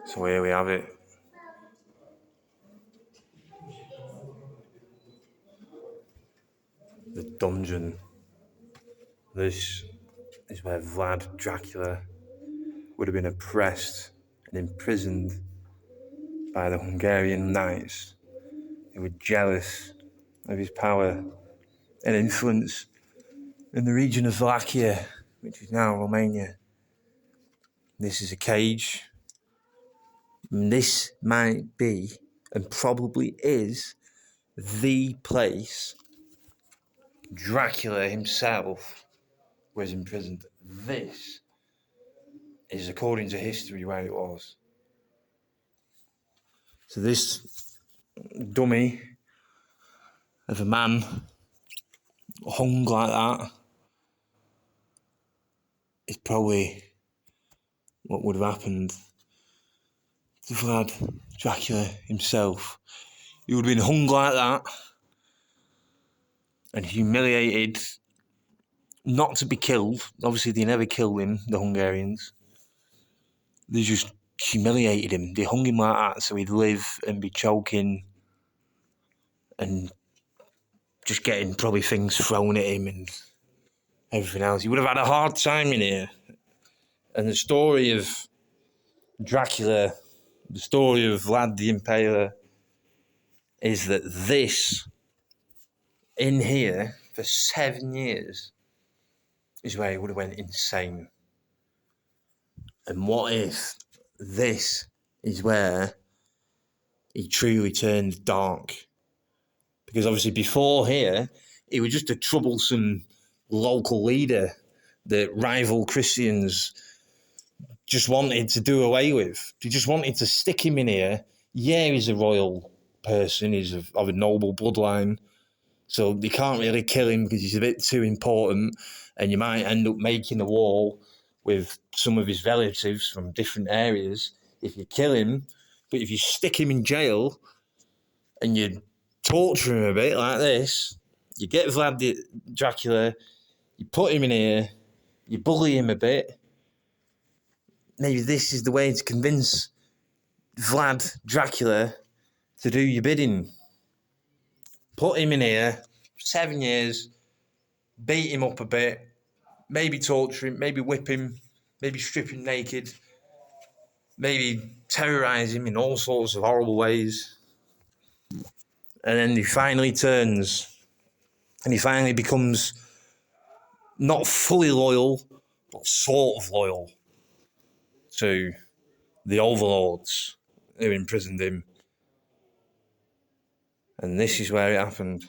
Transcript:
So here we have it. The dungeon. This is where Vlad Dracula would have been oppressed and imprisoned by the Hungarian knights who were jealous of his power and influence in the region of Wallachia, which is now Romania. This is a cage. This might be, and probably is, the place Dracula himself was imprisoned. This is, according to history, where it was. So this dummy of a man hung like that is probably what would have happened to Vlad Dracula himself. He would have been hung like that and humiliated, not to be killed. Obviously, they never killed him, the Hungarians. They just humiliated him. They hung him like that so he'd live and be choking and just getting probably things thrown at him and everything else. He would have had a hard time in here. And the story of Dracula, the story of Vlad the Impaler, is that this, in here, for 7 years, is where he would have went insane. And what if this is where he truly turned dark? Because obviously before here, he was just a troublesome local leader that rival Christians just wanted to do away with. They just wanted to stick him in here. Yeah, he's a royal person, he's of a noble bloodline, so they can't really kill him because he's a bit too important, and you might end up making a war with some of his relatives from different areas if you kill him. But if you stick him in jail and you torture him a bit like this, you get Vlad Dracula, you put him in here, you bully him a bit. Maybe this is the way to convince Vlad Dracula to do your bidding. Put him in here, 7 years, beat him up a bit, maybe torture him, maybe whip him, maybe strip him naked, maybe terrorise him in all sorts of horrible ways. And then he finally turns, and he finally becomes not fully loyal, but sort of loyal to the overlords who imprisoned him. And this is where it happened.